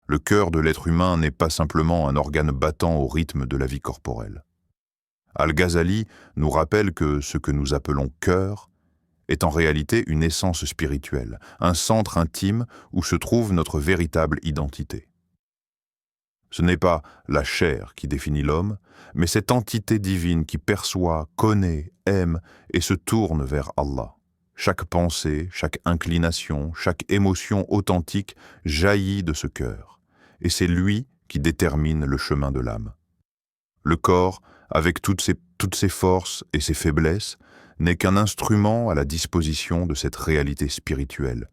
Le cœur de l'être humain n'est pas simplement un organe battant au rythme de la vie corporelle. Al-Ghazali nous rappelle que ce que nous appelons cœur est en réalité une essence spirituelle, un centre intime où se trouve notre véritable identité. Ce n'est pas la chair qui définit l'homme, mais cette entité divine qui perçoit, connaît, aime et se tourne vers Allah. Chaque pensée, chaque inclination, chaque émotion authentique jaillit de ce cœur, et c'est lui qui détermine le chemin de l'âme. Le corps, avec toutes ses forces et ses faiblesses, n'est qu'un instrument à la disposition de cette réalité spirituelle,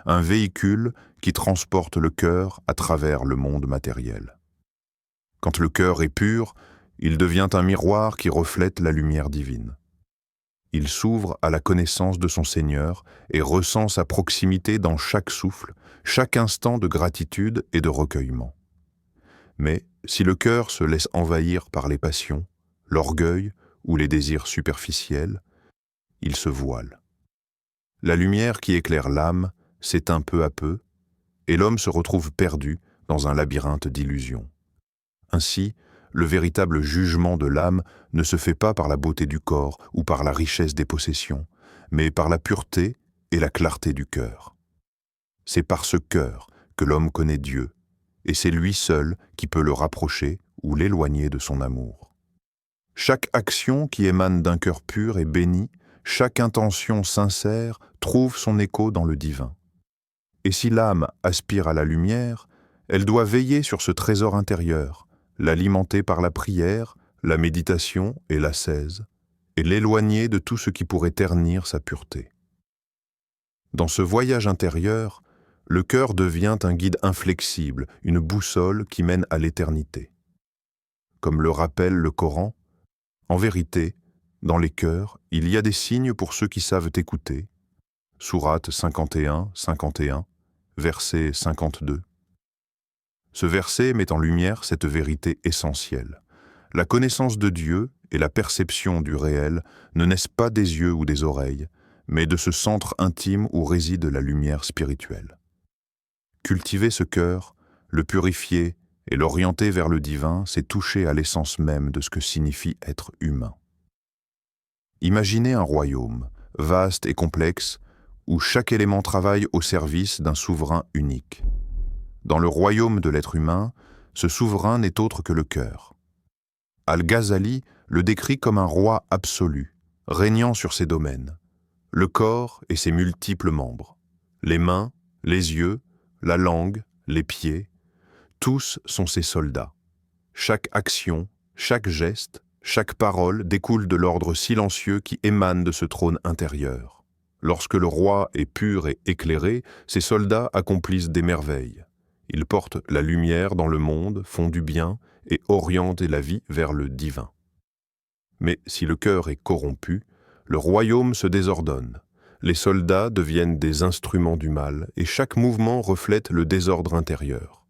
un véhicule qui transporte le cœur à travers le monde matériel. Quand le cœur est pur, il devient un miroir qui reflète la lumière divine. Il s'ouvre à la connaissance de son Seigneur et ressent sa proximité dans chaque souffle, chaque instant de gratitude et de recueillement. Mais si le cœur se laisse envahir par les passions, l'orgueil ou les désirs superficiels, il se voile. La lumière qui éclaire l'âme s'éteint peu à peu, et l'homme se retrouve perdu dans un labyrinthe d'illusions. Ainsi, le véritable jugement de l'âme ne se fait pas par la beauté du corps ou par la richesse des possessions, mais par la pureté et la clarté du cœur. C'est par ce cœur que l'homme connaît Dieu, et c'est lui seul qui peut le rapprocher ou l'éloigner de son amour. Chaque action qui émane d'un cœur pur est bénie, chaque intention sincère trouve son écho dans le divin. Et si l'âme aspire à la lumière, elle doit veiller sur ce trésor intérieur, l'alimenter par la prière, la méditation et l'ascèse, et l'éloigner de tout ce qui pourrait ternir sa pureté. Dans ce voyage intérieur, le cœur devient un guide inflexible, une boussole qui mène à l'éternité. Comme le rappelle le Coran, en vérité, dans les cœurs, il y a des signes pour ceux qui savent écouter. Sourate 51, verset 52. Ce verset met en lumière cette vérité essentielle. La connaissance de Dieu et la perception du réel ne naissent pas des yeux ou des oreilles, mais de ce centre intime où réside la lumière spirituelle. Cultiver ce cœur, le purifier et l'orienter vers le divin, c'est toucher à l'essence même de ce que signifie être humain. Imaginez un royaume, vaste et complexe, où chaque élément travaille au service d'un souverain unique. Dans le royaume de l'être humain, ce souverain n'est autre que le cœur. Al-Ghazali le décrit comme un roi absolu, régnant sur ses domaines, le corps et ses multiples membres, les mains, les yeux, la langue, les pieds, tous sont ses soldats. Chaque action, chaque geste, chaque parole découle de l'ordre silencieux qui émane de ce trône intérieur. Lorsque le roi est pur et éclairé, ses soldats accomplissent des merveilles. Ils portent la lumière dans le monde, font du bien et orientent la vie vers le divin. Mais si le cœur est corrompu, le royaume se désordonne. Les soldats deviennent des instruments du mal et chaque mouvement reflète le désordre intérieur.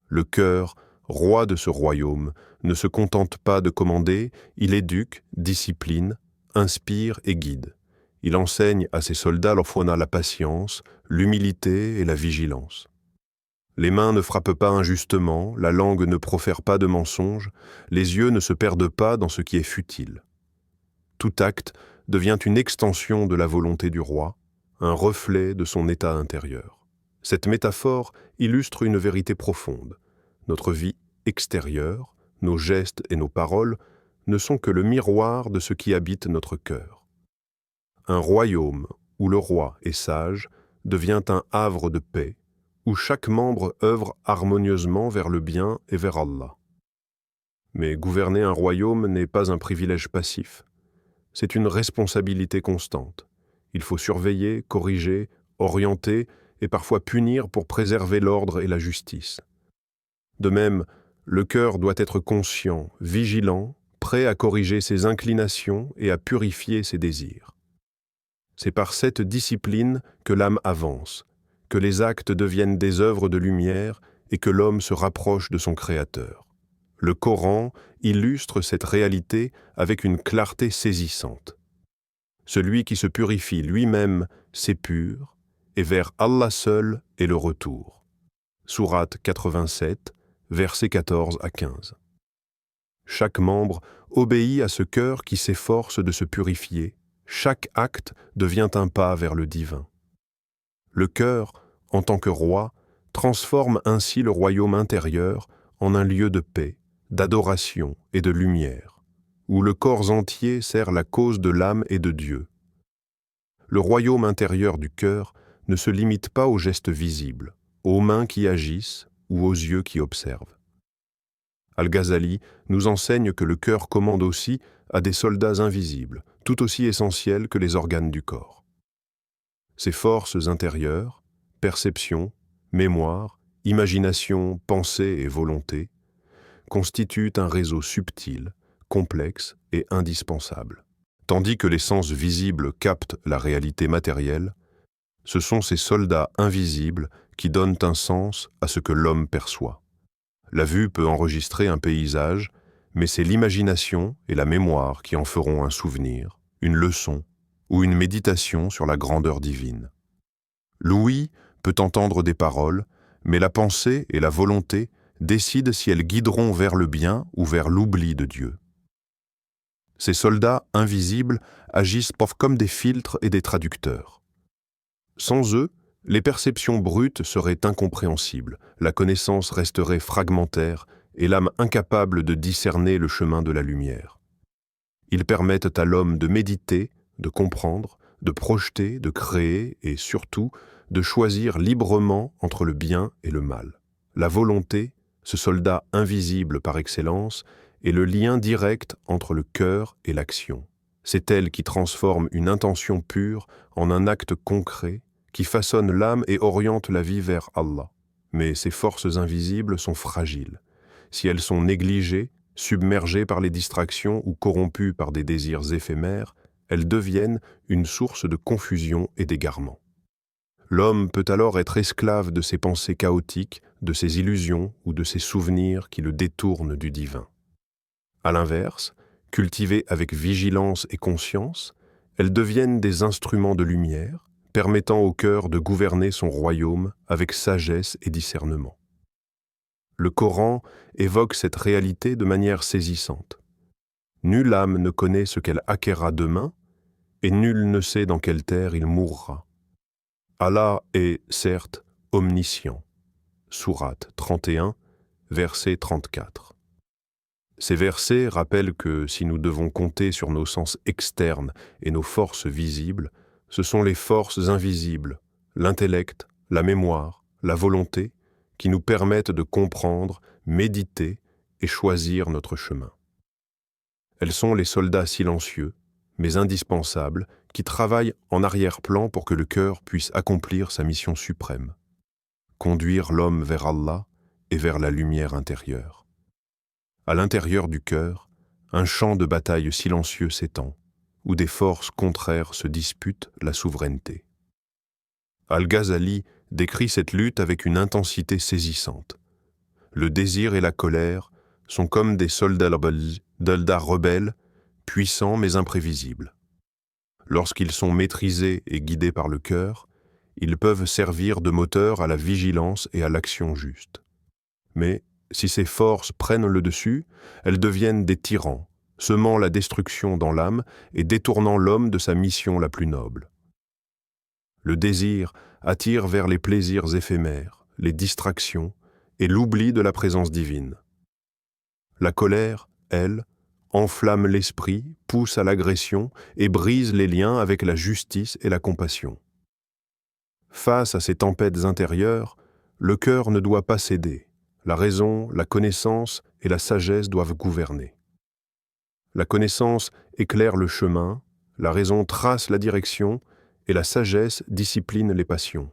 Le cœur, roi de ce royaume, ne se contente pas de commander, il éduque, discipline, inspire et guide. Il enseigne à ses soldats l'orphelinat la patience, l'humilité et la vigilance. Les mains ne frappent pas injustement, la langue ne profère pas de mensonges, les yeux ne se perdent pas dans ce qui est futile. Tout acte devient une extension de la volonté du roi, un reflet de son état intérieur. Cette métaphore illustre une vérité profonde. Notre vie extérieure, nos gestes et nos paroles ne sont que le miroir de ce qui habite notre cœur. Un royaume où le roi est sage devient un havre de paix, où chaque membre œuvre harmonieusement vers le bien et vers Allah. Mais gouverner un royaume n'est pas un privilège passif. C'est une responsabilité constante. Il faut surveiller, corriger, orienter et parfois punir pour préserver l'ordre et la justice. De même, le cœur doit être conscient, vigilant, prêt à corriger ses inclinations et à purifier ses désirs. C'est par cette discipline que l'âme avance, que les actes deviennent des œuvres de lumière et que l'homme se rapproche de son Créateur. Le Coran illustre cette réalité avec une clarté saisissante. Celui qui se purifie lui-même s'épure, et vers Allah seul est le retour. Sourate 87, versets 14 à 15. Chaque membre obéit à ce cœur qui s'efforce de se purifier. Chaque acte devient un pas vers le divin. Le cœur, en tant que roi, transforme ainsi le royaume intérieur en un lieu de paix, d'adoration et de lumière, où le corps entier sert la cause de l'âme et de Dieu. Le royaume intérieur du cœur ne se limite pas aux gestes visibles, aux mains qui agissent ou aux yeux qui observent. Al-Ghazali nous enseigne que le cœur commande aussi à des soldats invisibles, tout aussi essentiels que les organes du corps. Ces forces intérieures, perception, mémoire, imagination, pensée et volonté, constituent un réseau subtil, complexe et indispensable. Tandis que les sens visibles captent la réalité matérielle, ce sont ces soldats invisibles qui donnent un sens à ce que l'homme perçoit. La vue peut enregistrer un paysage, mais c'est l'imagination et la mémoire qui en feront un souvenir, une leçon ou une méditation sur la grandeur divine. L'ouïe peut entendre des paroles, mais la pensée et la volonté décident si elles guideront vers le bien ou vers l'oubli de Dieu. Ces soldats invisibles agissent comme des filtres et des traducteurs. Sans eux, les perceptions brutes seraient incompréhensibles, la connaissance resterait fragmentaire et l'âme incapable de discerner le chemin de la lumière. Ils permettent à l'homme de méditer, de comprendre, de projeter, de créer et surtout de choisir librement entre le bien et le mal. La volonté, ce soldat invisible par excellence, est le lien direct entre le cœur et l'action. C'est elle qui transforme une intention pure en un acte concret qui façonne l'âme et oriente la vie vers Allah. Mais ces forces invisibles sont fragiles. Si elles sont négligées, submergées par les distractions ou corrompues par des désirs éphémères, elles deviennent une source de confusion et d'égarement. L'homme peut alors être esclave de ses pensées chaotiques, de ses illusions ou de ses souvenirs qui le détournent du divin. À l'inverse, cultivées avec vigilance et conscience, elles deviennent des instruments de lumière, permettant au cœur de gouverner son royaume avec sagesse et discernement. Le Coran évoque cette réalité de manière saisissante. Nulle âme ne connaît ce qu'elle acquérera demain, et nul ne sait dans quelle terre il mourra. Allah est, certes, omniscient. Sourate 31, verset 34. Ces versets rappellent que si nous devons compter sur nos sens externes et nos forces visibles, ce sont les forces invisibles, l'intellect, la mémoire, la volonté, qui nous permettent de comprendre, méditer et choisir notre chemin. Elles sont les soldats silencieux, mais indispensables, qui travaillent en arrière-plan pour que le cœur puisse accomplir sa mission suprême, conduire l'homme vers Allah et vers la lumière intérieure. À l'intérieur du cœur, un champ de bataille silencieux s'étend, où des forces contraires se disputent la souveraineté. Al-Ghazali décrit cette lutte avec une intensité saisissante. Le désir et la colère sont comme des soldats rebelles, puissants mais imprévisibles. Lorsqu'ils sont maîtrisés et guidés par le cœur, ils peuvent servir de moteur à la vigilance et à l'action juste. Mais si ces forces prennent le dessus, elles deviennent des tyrans, semant la destruction dans l'âme et détournant l'homme de sa mission la plus noble. Le désir attire vers les plaisirs éphémères, les distractions et l'oubli de la présence divine. La colère, elle, enflamme l'esprit, pousse à l'agression et brise les liens avec la justice et la compassion. Face à ces tempêtes intérieures, le cœur ne doit pas céder. La raison, la connaissance et la sagesse doivent gouverner. La connaissance éclaire le chemin, la raison trace la direction et la sagesse discipline les passions.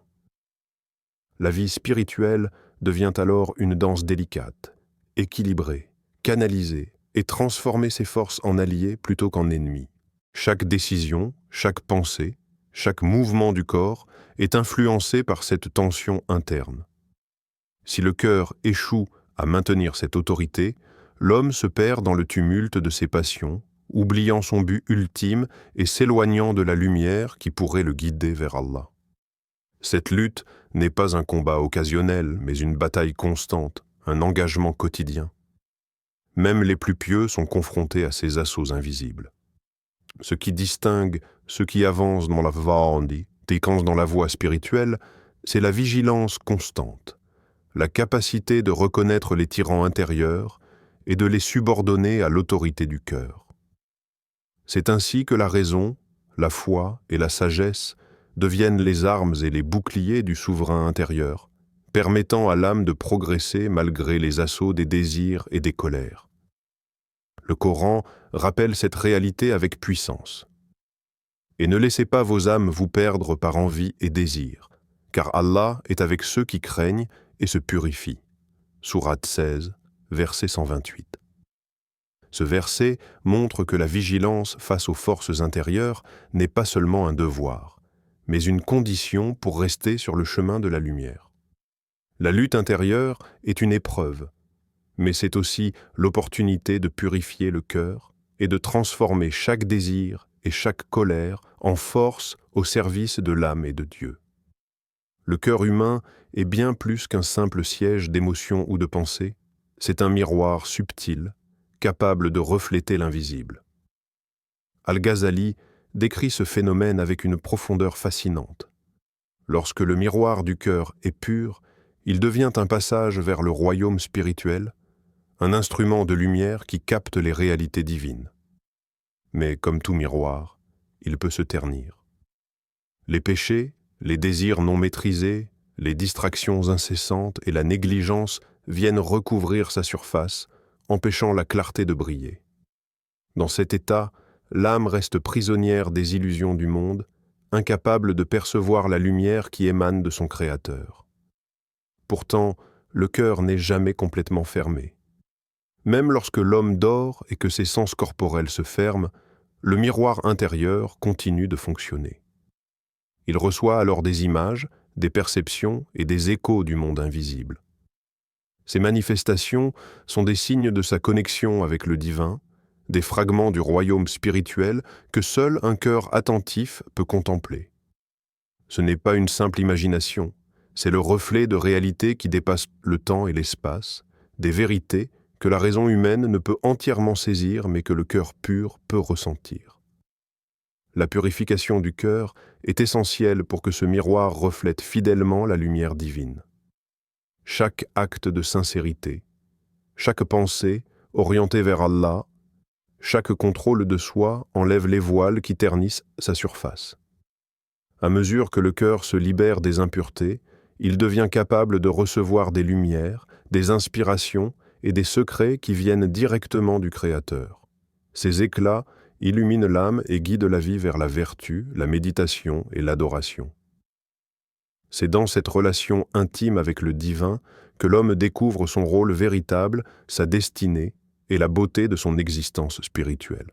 La vie spirituelle devient alors une danse délicate, équilibrée, canalisée et transformer ses forces en alliés plutôt qu'en ennemis. Chaque décision, chaque pensée, chaque mouvement du corps est influencé par cette tension interne. Si le cœur échoue à maintenir cette autorité, l'homme se perd dans le tumulte de ses passions, oubliant son but ultime et s'éloignant de la lumière qui pourrait le guider vers Allah. Cette lutte n'est pas un combat occasionnel, mais une bataille constante, un engagement quotidien. Même les plus pieux sont confrontés à ces assauts invisibles. Ce qui distingue ceux qui avancent dans la dans la voie spirituelle, c'est la vigilance constante, la capacité de reconnaître les tyrans intérieurs et de les subordonner à l'autorité du cœur. C'est ainsi que la raison, la foi et la sagesse deviennent les armes et les boucliers du souverain intérieur, permettant à l'âme de progresser malgré les assauts des désirs et des colères. Le Coran rappelle cette réalité avec puissance. Et ne laissez pas vos âmes vous perdre par envie et désir, car Allah est avec ceux qui craignent et se purifient. Sourate 16, verset 128. Ce verset montre que la vigilance face aux forces intérieures n'est pas seulement un devoir, mais une condition pour rester sur le chemin de la lumière. La lutte intérieure est une épreuve, mais c'est aussi l'opportunité de purifier le cœur et de transformer chaque désir et chaque colère en force au service de l'âme et de Dieu. Le cœur humain est bien plus qu'un simple siège d'émotions ou de pensées, c'est un miroir subtil, capable de refléter l'invisible. Al-Ghazali décrit ce phénomène avec une profondeur fascinante. Lorsque le miroir du cœur est pur, il devient un passage vers le royaume spirituel, un instrument de lumière qui capte les réalités divines. Mais comme tout miroir, il peut se ternir. Les péchés, les désirs non maîtrisés, les distractions incessantes et la négligence viennent recouvrir sa surface, empêchant la clarté de briller. Dans cet état, l'âme reste prisonnière des illusions du monde, incapable de percevoir la lumière qui émane de son Créateur. Pourtant, le cœur n'est jamais complètement fermé. Même lorsque l'homme dort et que ses sens corporels se ferment, le miroir intérieur continue de fonctionner. Il reçoit alors des images, des perceptions et des échos du monde invisible. Ces manifestations sont des signes de sa connexion avec le divin, des fragments du royaume spirituel que seul un cœur attentif peut contempler. Ce n'est pas une simple imagination, c'est le reflet de réalités qui dépassent le temps et l'espace, des vérités que la raison humaine ne peut entièrement saisir mais que le cœur pur peut ressentir. La purification du cœur est essentielle pour que ce miroir reflète fidèlement la lumière divine. Chaque acte de sincérité, chaque pensée orientée vers Allah, chaque contrôle de soi enlève les voiles qui ternissent sa surface. À mesure que le cœur se libère des impuretés, il devient capable de recevoir des lumières, des inspirations et des secrets qui viennent directement du Créateur. Ces éclats illuminent l'âme et guident la vie vers la vertu, la méditation et l'adoration. C'est dans cette relation intime avec le divin que l'homme découvre son rôle véritable, sa destinée et la beauté de son existence spirituelle.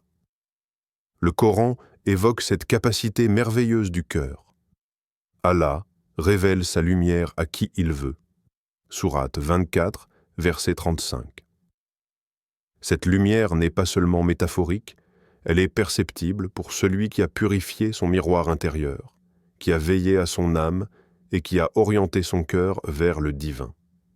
Le Coran évoque cette capacité merveilleuse du cœur. Allah révèle sa lumière à qui il veut. Sourate 24, verset 35. Cette lumière n'est pas seulement métaphorique, elle est perceptible pour celui qui a purifié son miroir intérieur, qui a veillé à son âme et qui a orienté son cœur vers le divin.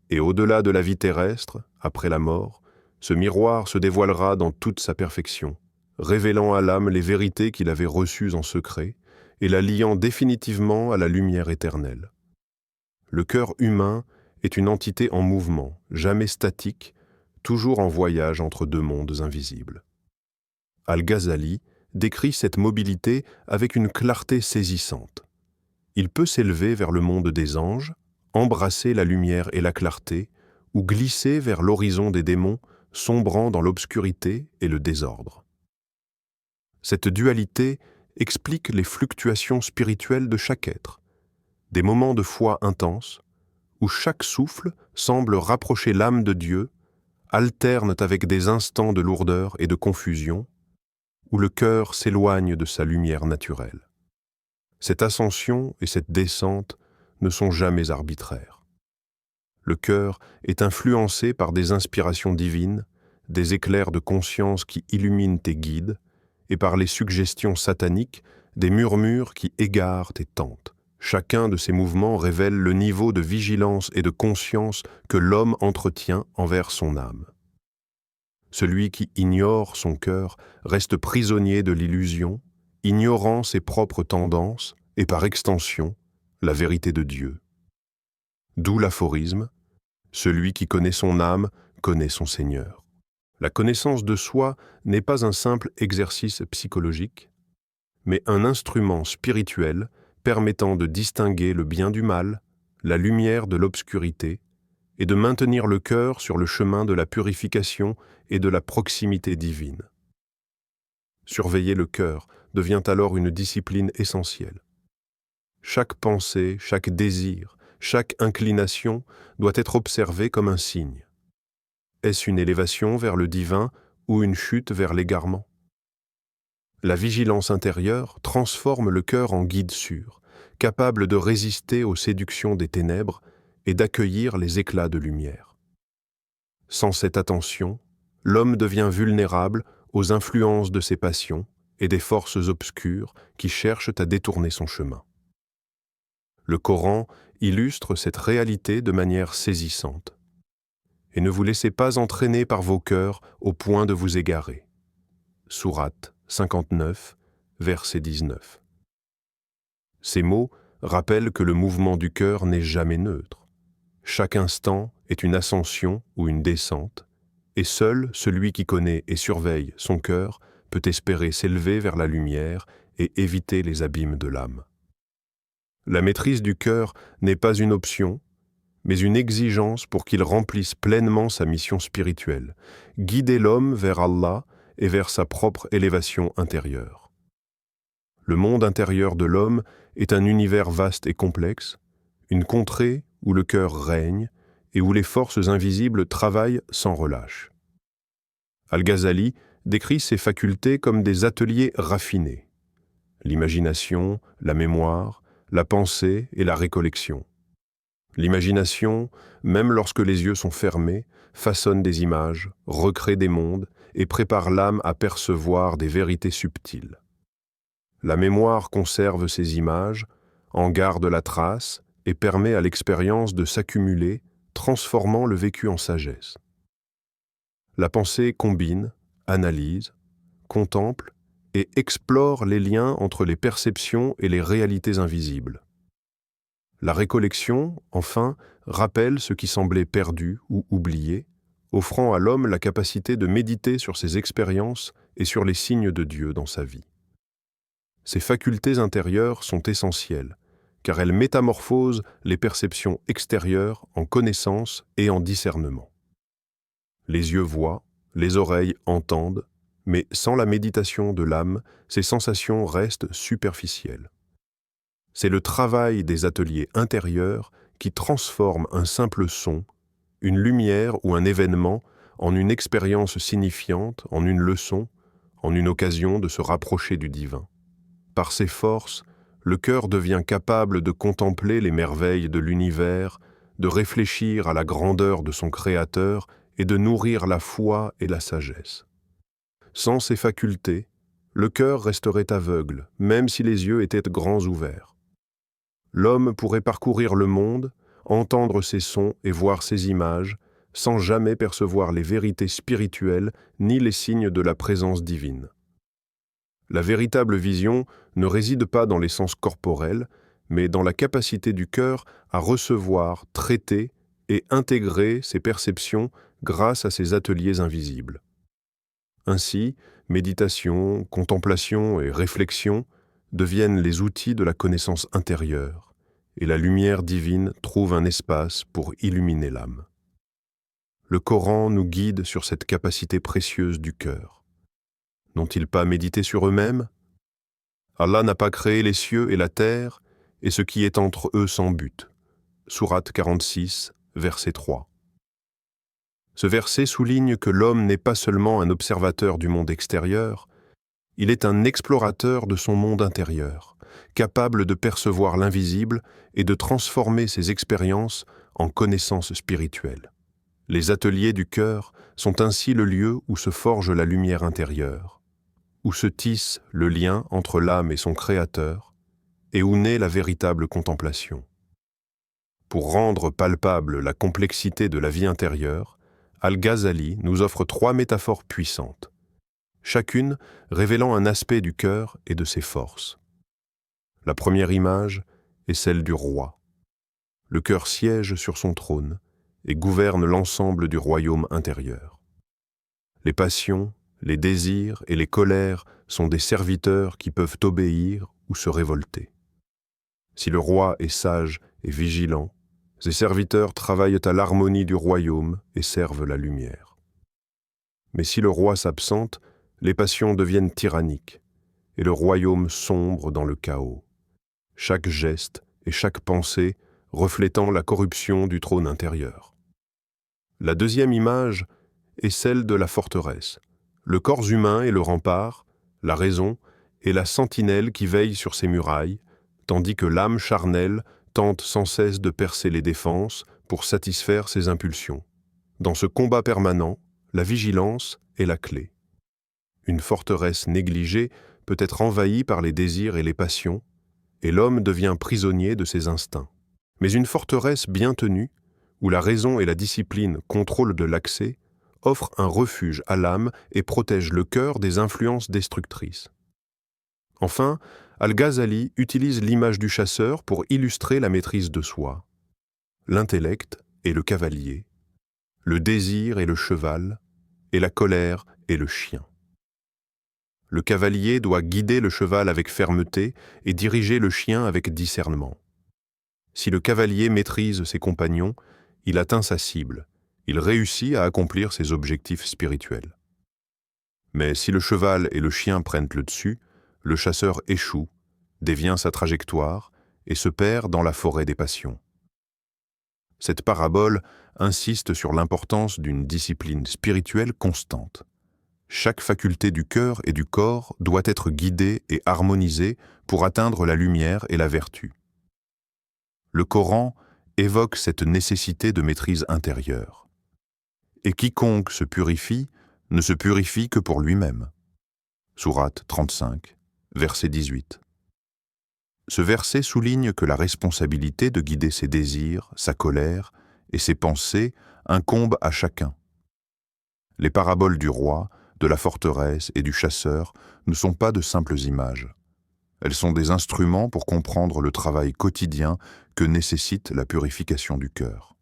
Et au-delà de la vie terrestre, après la mort, ce miroir se dévoilera dans toute sa perfection, révélant à l'âme les vérités qu'il avait reçues en secret et la liant définitivement à la lumière éternelle. Le cœur humain est une entité en mouvement, jamais statique, toujours en voyage entre deux mondes invisibles. Al-Ghazali décrit cette mobilité avec une clarté saisissante. Il peut s'élever vers le monde des anges, embrasser la lumière et la clarté, ou glisser vers l'horizon des démons, sombrant dans l'obscurité et le désordre. Cette dualité explique les fluctuations spirituelles de chaque être, des moments de foi intense, où chaque souffle semble rapprocher l'âme de Dieu, alternent avec des instants de lourdeur et de confusion, où le cœur s'éloigne de sa lumière naturelle. Cette ascension et cette descente ne sont jamais arbitraires. Le cœur est influencé par des inspirations divines, des éclairs de conscience qui illuminent et guident, et par les suggestions sataniques, des murmures qui égarent et tentent, Chacun de ces mouvements révèle le niveau de vigilance et de conscience que l'homme entretient envers son âme. Celui qui ignore son cœur reste prisonnier de l'illusion, ignorant ses propres tendances et par extension, la vérité de Dieu. D'où l'aphorisme « Celui qui connaît son âme connaît son Seigneur ». La connaissance de soi n'est pas un simple exercice psychologique, mais un instrument spirituel permettant de distinguer le bien du mal, la lumière de l'obscurité, et de maintenir le cœur sur le chemin de la purification et de la proximité divine. Surveiller le cœur devient alors une discipline essentielle. Chaque pensée, chaque désir, chaque inclination doit être observée comme un signe. Est-ce une élévation vers le divin ou une chute vers l'égarement? La vigilance intérieure transforme le cœur en guide sûr, capable de résister aux séductions des ténèbres et d'accueillir les éclats de lumière. Sans cette attention, l'homme devient vulnérable aux influences de ses passions et des forces obscures qui cherchent à détourner son chemin. Le Coran illustre cette réalité de manière saisissante. Et ne vous laissez pas entraîner par vos cœurs au point de vous égarer. Sourate 59, verset 19. Ces mots rappellent que le mouvement du cœur n'est jamais neutre. Chaque instant est une ascension ou une descente, et seul celui qui connaît et surveille son cœur peut espérer s'élever vers la lumière et éviter les abîmes de l'âme. La maîtrise du cœur n'est pas une option, mais une exigence pour qu'il remplisse pleinement sa mission spirituelle, guider l'homme vers Allah et vers sa propre élévation intérieure. Le monde intérieur de l'homme est un univers vaste et complexe, une contrée où le cœur règne et où les forces invisibles travaillent sans relâche. Al-Ghazali décrit ces facultés comme des ateliers raffinés. L'imagination, la mémoire, la pensée et la récollection. L'imagination, même lorsque les yeux sont fermés, façonne des images, recrée des mondes et prépare l'âme à percevoir des vérités subtiles. La mémoire conserve ces images, en garde la trace et permet à l'expérience de s'accumuler, transformant le vécu en sagesse. La pensée combine, analyse, contemple et explore les liens entre les perceptions et les réalités invisibles. La récollection, enfin, rappelle ce qui semblait perdu ou oublié, offrant à l'homme la capacité de méditer sur ses expériences et sur les signes de Dieu dans sa vie. Ces facultés intérieures sont essentielles, car elles métamorphosent les perceptions extérieures en connaissance et en discernement. Les yeux voient, les oreilles entendent, mais sans la méditation de l'âme, ces sensations restent superficielles. C'est le travail des ateliers intérieurs qui transforme un simple son, une lumière ou un événement en une expérience signifiante, en une leçon, en une occasion de se rapprocher du divin. Par ses forces, le cœur devient capable de contempler les merveilles de l'univers, de réfléchir à la grandeur de son Créateur et de nourrir la foi et la sagesse. Sans ces facultés, le cœur resterait aveugle, même si les yeux étaient grands ouverts. L'homme pourrait parcourir le monde, entendre ses sons et voir ses images, sans jamais percevoir les vérités spirituelles ni les signes de la présence divine. La véritable vision ne réside pas dans les sens corporels, mais dans la capacité du cœur à recevoir, traiter et intégrer ses perceptions grâce à ces ateliers invisibles. Ainsi, méditation, contemplation et réflexion deviennent les outils de la connaissance intérieure, et la lumière divine trouve un espace pour illuminer l'âme. Le Coran nous guide sur cette capacité précieuse du cœur. N'ont-ils pas médité sur eux-mêmes? Allah n'a pas créé les cieux et la terre, et ce qui est entre eux sans but. Sourate 46, verset 3. Ce verset souligne que l'homme n'est pas seulement un observateur du monde extérieur, il est un explorateur de son monde intérieur, capable de percevoir l'invisible et de transformer ses expériences en connaissances spirituelles. Les ateliers du cœur sont ainsi le lieu où se forge la lumière intérieure, où se tisse le lien entre l'âme et son Créateur, et où naît la véritable contemplation. Pour rendre palpable la complexité de la vie intérieure, Al-Ghazali nous offre 3 métaphores puissantes, chacune révélant un aspect du cœur et de ses forces. La première image est celle du roi. Le cœur siège sur son trône et gouverne l'ensemble du royaume intérieur. Les passions, les désirs et les colères sont des serviteurs qui peuvent obéir ou se révolter. Si le roi est sage et vigilant, ses serviteurs travaillent à l'harmonie du royaume et servent la lumière. Mais si le roi s'absente, les passions deviennent tyranniques et le royaume sombre dans le chaos, chaque geste et chaque pensée reflétant la corruption du trône intérieur. La deuxième image est celle de la forteresse. Le corps humain est le rempart, la raison est la sentinelle qui veille sur ses murailles, tandis que l'âme charnelle tente sans cesse de percer les défenses pour satisfaire ses impulsions. Dans ce combat permanent, la vigilance est la clé. Une forteresse négligée peut être envahie par les désirs et les passions, et l'homme devient prisonnier de ses instincts. Mais une forteresse bien tenue, où la raison et la discipline contrôlent de l'accès, offre un refuge à l'âme et protège le cœur des influences destructrices. Enfin, Al-Ghazali utilise l'image du chasseur pour illustrer la maîtrise de soi. L'intellect est le cavalier, le désir est le cheval, et la colère est le chien. Le cavalier doit guider le cheval avec fermeté et diriger le chien avec discernement. Si le cavalier maîtrise ses compagnons, il atteint sa cible, il réussit à accomplir ses objectifs spirituels. Mais si le cheval et le chien prennent le dessus, le chasseur échoue, dévient sa trajectoire et se perd dans la forêt des passions. Cette parabole insiste sur l'importance d'une discipline spirituelle constante. Chaque faculté du cœur et du corps doit être guidée et harmonisée pour atteindre la lumière et la vertu. Le Coran évoque cette nécessité de maîtrise intérieure. Et quiconque se purifie ne se purifie que pour lui-même. Sourate 35, verset 18. Ce verset souligne que la responsabilité de guider ses désirs, sa colère et ses pensées incombe à chacun. Les paraboles du roi, de la forteresse et du chasseur ne sont pas de simples images. Elles sont des instruments pour comprendre le travail quotidien que nécessite la purification du cœur.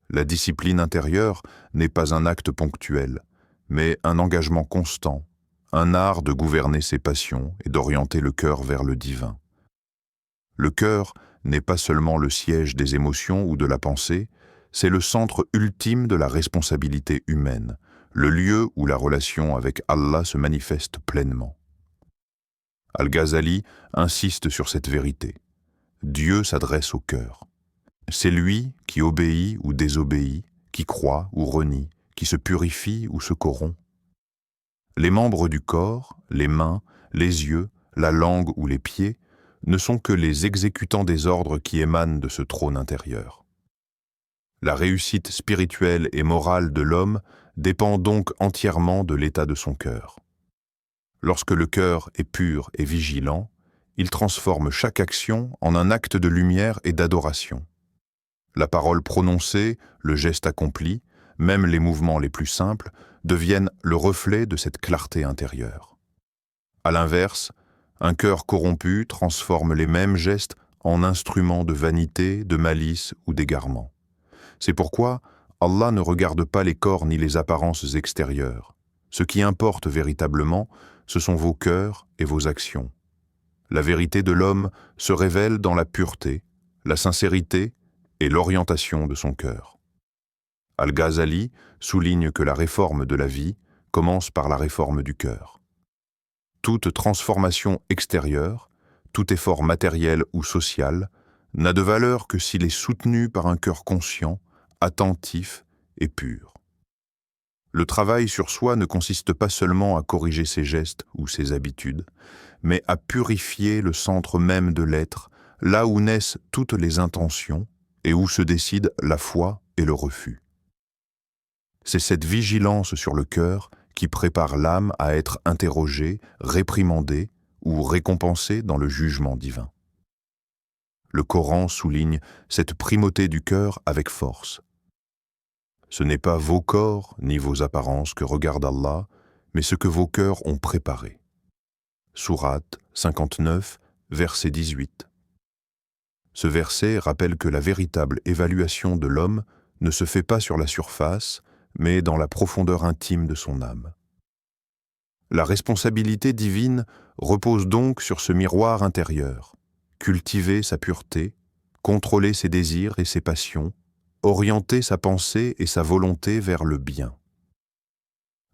La discipline intérieure n'est pas un acte ponctuel, mais un engagement constant, un art de gouverner ses passions et d'orienter le cœur vers le divin. Le cœur n'est pas seulement le siège des émotions ou de la pensée, c'est le centre ultime de la responsabilité humaine, le lieu où la relation avec Allah se manifeste pleinement. Al-Ghazali insiste sur cette vérité. Dieu s'adresse au cœur. C'est lui qui obéit ou désobéit, qui croit ou renie, qui se purifie ou se corrompt. Les membres du corps, les mains, les yeux, la langue ou les pieds, ne sont que les exécutants des ordres qui émanent de ce trône intérieur. La réussite spirituelle et morale de l'homme dépend donc entièrement de l'état de son cœur. Lorsque le cœur est pur et vigilant, il transforme chaque action en un acte de lumière et d'adoration. La parole prononcée, le geste accompli, même les mouvements les plus simples, deviennent le reflet de cette clarté intérieure. À l'inverse, un cœur corrompu transforme les mêmes gestes en instruments de vanité, de malice ou d'égarement. C'est pourquoi Allah ne regarde pas les corps ni les apparences extérieures. Ce qui importe véritablement, ce sont vos cœurs et vos actions. La vérité de l'homme se révèle dans la pureté, la sincérité et l'orientation de son cœur. Al-Ghazali souligne que la réforme de la vie commence par la réforme du cœur. Toute transformation extérieure, tout effort matériel ou social, n'a de valeur que s'il est soutenu par un cœur conscient, attentif et pur. Le travail sur soi ne consiste pas seulement à corriger ses gestes ou ses habitudes, mais à purifier le centre même de l'être, là où naissent toutes les intentions et où se décident la foi et le refus. C'est cette vigilance sur le cœur qui prépare l'âme à être interrogée, réprimandée ou récompensée dans le jugement divin. Le Coran souligne cette primauté du cœur avec force. Ce n'est pas vos corps ni vos apparences que regarde Allah, mais ce que vos cœurs ont préparé. Sourate 59, verset 18. Ce verset rappelle que la véritable évaluation de l'homme ne se fait pas sur la surface, mais dans la profondeur intime de son âme. La responsabilité divine repose donc sur ce miroir intérieur, cultiver sa pureté, contrôler ses désirs et ses passions, orienter sa pensée et sa volonté vers le bien.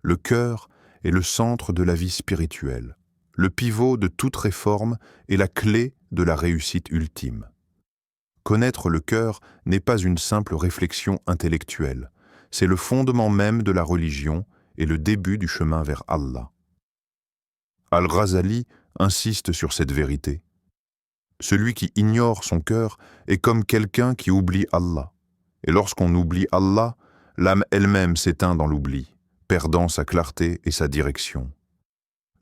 Le cœur est le centre de la vie spirituelle, le pivot de toute réforme et la clé de la réussite ultime. Connaître le cœur n'est pas une simple réflexion intellectuelle, c'est le fondement même de la religion et le début du chemin vers Allah. Al-Ghazali insiste sur cette vérité. Celui qui ignore son cœur est comme quelqu'un qui oublie Allah. Et lorsqu'on oublie Allah, l'âme elle-même s'éteint dans l'oubli, perdant sa clarté et sa direction.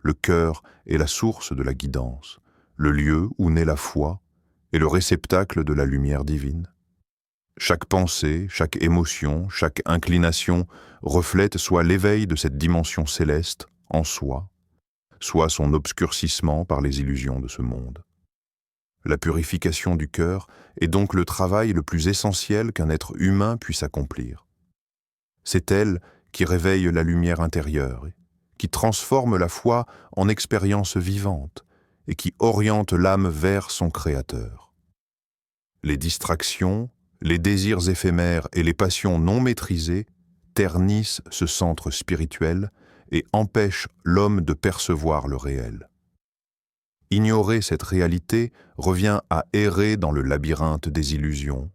Le cœur est la source de la guidance, le lieu où naît la foi et le réceptacle de la lumière divine. Chaque pensée, chaque émotion, chaque inclination reflète soit l'éveil de cette dimension céleste en soi, soit son obscurcissement par les illusions de ce monde. La purification du cœur est donc le travail le plus essentiel qu'un être humain puisse accomplir. C'est elle qui réveille la lumière intérieure, qui transforme la foi en expérience vivante et qui oriente l'âme vers son Créateur. Les distractions, les désirs éphémères et les passions non maîtrisées ternissent ce centre spirituel et empêchent l'homme de percevoir le réel. Ignorer cette réalité revient à errer dans le labyrinthe des illusions,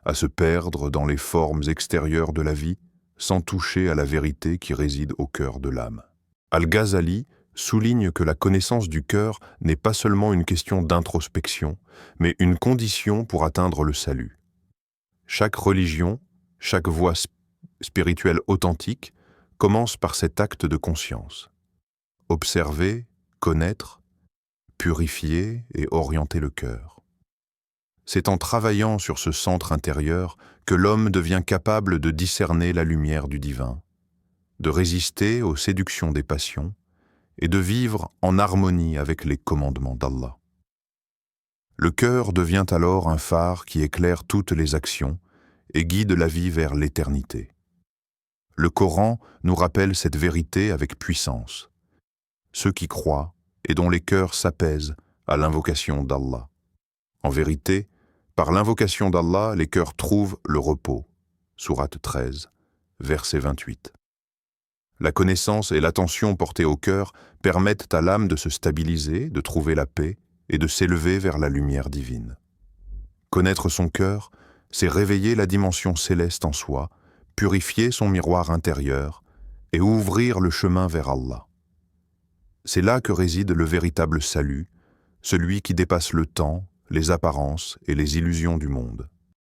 à se perdre dans les formes extérieures de la vie, sans toucher à la vérité qui réside au cœur de l'âme. Al-Ghazali souligne que la connaissance du cœur n'est pas seulement une question d'introspection, mais une condition pour atteindre le salut. Chaque religion, chaque voie spirituelle authentique commence par cet acte de conscience. Observer, connaître, purifier et orienter le cœur. C'est en travaillant sur ce centre intérieur que l'homme devient capable de discerner la lumière du divin, de résister aux séductions des passions et de vivre en harmonie avec les commandements d'Allah. Le cœur devient alors un phare qui éclaire toutes les actions et guide la vie vers l'éternité. Le Coran nous rappelle cette vérité avec puissance. Ceux qui croient et dont les cœurs s'apaisent à l'invocation d'Allah. En vérité, par l'invocation d'Allah, les cœurs trouvent le repos. Sourate 13, verset 28. La connaissance et l'attention portées au cœur permettent à l'âme de se stabiliser, de trouver la paix et de s'élever vers la lumière divine. Connaître son cœur, c'est réveiller la dimension céleste en soi, purifier son miroir intérieur et ouvrir le chemin vers Allah. C'est là que réside le véritable salut, celui qui dépasse le temps, les apparences et les illusions du monde.